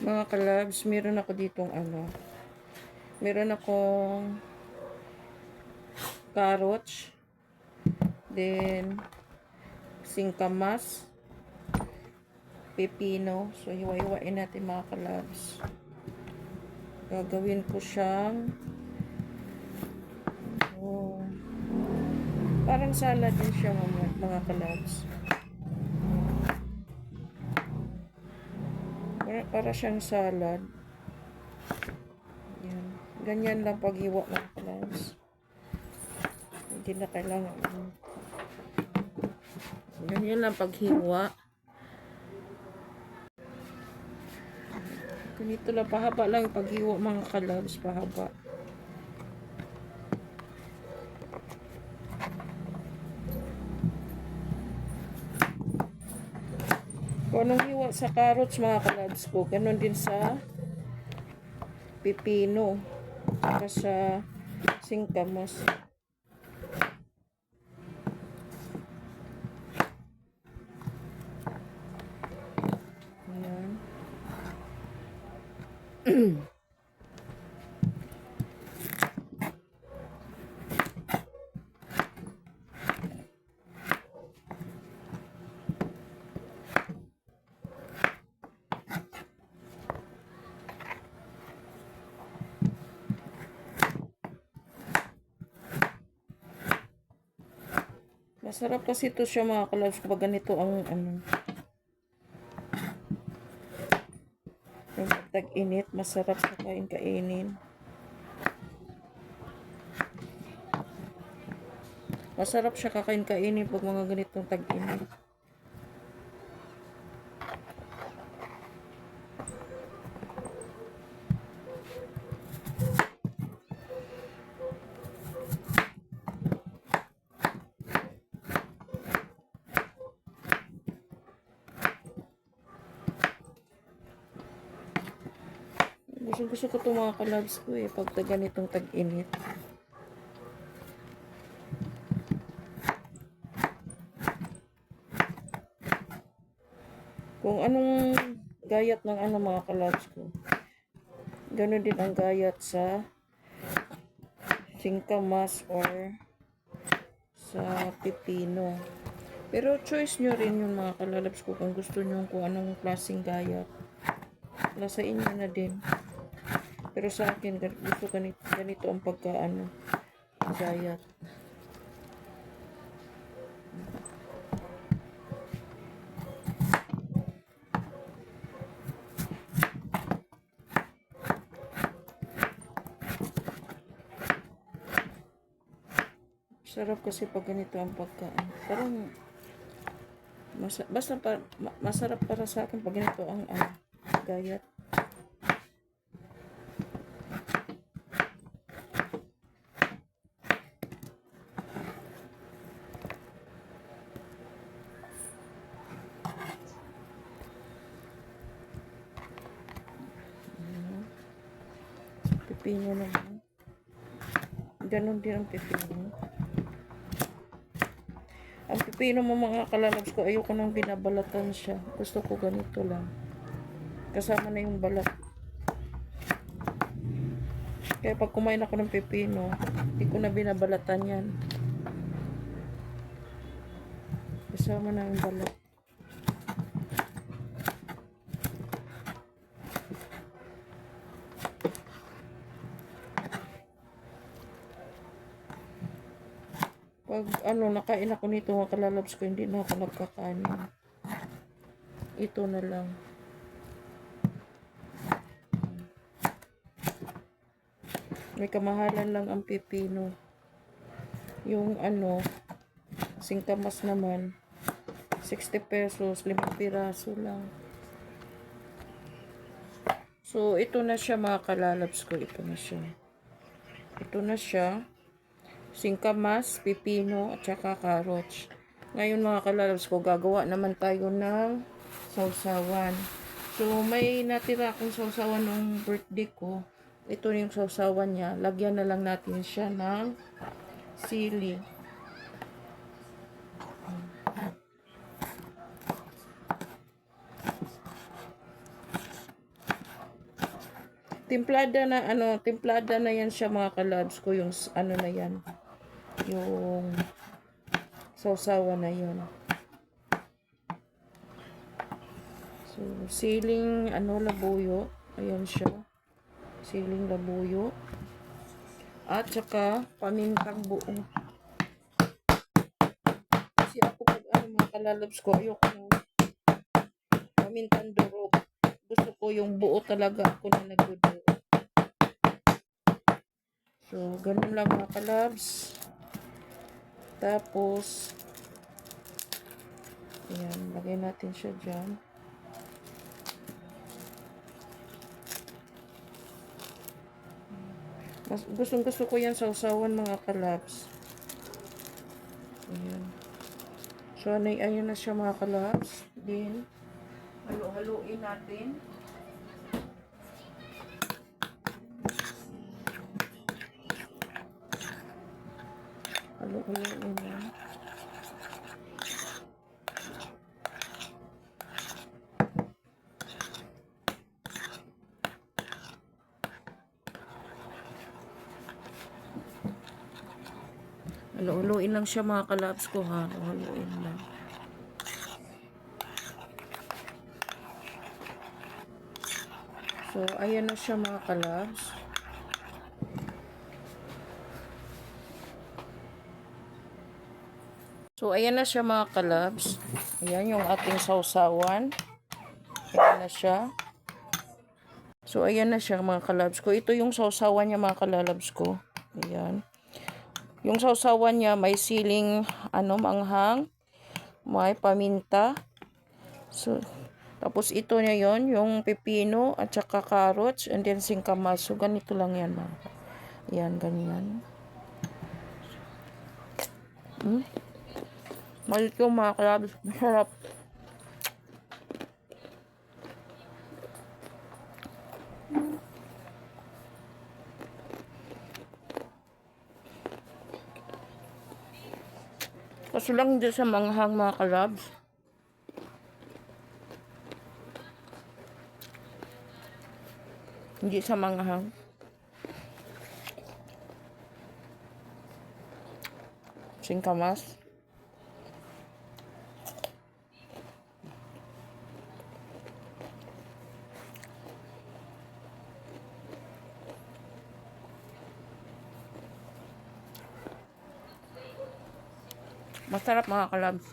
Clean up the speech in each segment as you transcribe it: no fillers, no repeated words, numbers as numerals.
Mga kalabs, meron ako ditong meron akong carrots, then singkamas, pepino. So, hiwa-hiwain natin mga kalabs. Gagawin ko siyang parang salad din siya mga kalabs. Para siyang salad. Yan. Ganyan lang paghiwa mga kalabs. Hindi na kailangan. Ganyan lang paghiwa. Ganito lang, pahaba lang yung paghiwa mga kalabs, pahaba. Kung anong hiwa sa carrots mga kalabs ko, ganun din sa pipino, para sa singkamas. Ayan. Masarap kasi ito siya mga kalabs kapag ganito ang yung tag-init, masarap sa kainin. Masarap siya kainin pag mga ganitong tag-init. Gusto ko itong mga kalabs ko pag ganitong tag-init. Kung anong gayat ng mga kalabs ko, ganoon din ang gayat sa singkamas or sa pipino. Pero choice nyo rin yung mga kalalabs ko kung gusto nyo kung anong klaseng gayat. Nasa inyo na din. Pero sa akin, gusto ganito ang gayat. Sarap kasi pag ganito ang pagkaan. Parang masarap para sa akin pag ganito ang gayat. Pipino naman. Ganon din ang pipino. Ang pipino mo mga kalalabs ko, ayoko nang binabalatan siya. Gusto ko ganito lang. Kasama na yung balat. Kaya pag kumain ako ng pipino, hindi ko na binabalatan yan. Kasama na yung balat. Pag nakain ako nito mga kalalabs ko, hindi na ako nagkakanin. Ito na lang. May kamahalan lang ang pipino. Yung singkamas naman, 60 pesos, 5 piraso lang. So, ito na siya mga kalalabs ko. Ito na siya. Ito na siya. Singkamas, pipino, at saka carrots. Ngayon mga kalalabs ko, gagawa naman tayo ng sausawan. So, may natira akong sausawan ng birthday ko. Ito yung sausawan niya. Lagyan na lang natin siya ng sili. Timplada na ano, timplada na yan siya mga kalabs ko, yung ano na yan. Yung sausawa na yan. So, siling ano, labuyo. Ayan siya. Siling labuyo. At saka pamintang buo. Kasi ako pag ano mga kalalabs ko, ayoko ng pamintang durog. Gusto ko yung buo talaga ako na nagdudurog. So, ganun lang mga kalabs. Tapos, ayan, lagay natin siya dyan. Gustong gusto ko yan sausawan mga kalabs. Ayan. So, ayun na siya mga kalabs. Then, halo-haloin natin. Halo-haloin yan. Halo-haloin lang siya mga kalabs ko ha. Halo-haloin lang. So, ayan na siya mga kalabs. So, ayan na siya mga kalabs. Ayan yung ating sausawan. Ayan na siya. So, ayan na siya mga kalabs ko. Ito yung sausawan niya mga kalalabs ko. Ayan. Yung sausawan niya may siling ano, manghang. May paminta. So, tapos ito niya yon yung pepino at saka carrots and then singkamas. So, ganito lang yan mga. Ayan, ganyan. Malit yung mga kalabs. Masarap. Kaso lang dyan sa manghang mga kalabs. Hindi sa manghang. Singkamas. Masarap mga kalabs.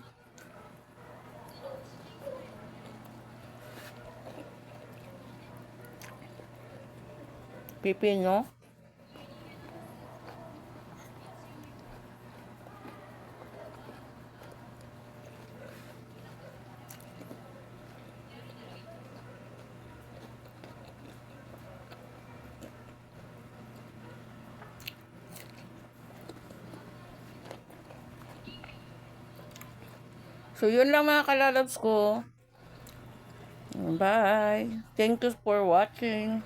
Pipino. So, yun lang mga kalalabs ko. Bye. Thank you for watching.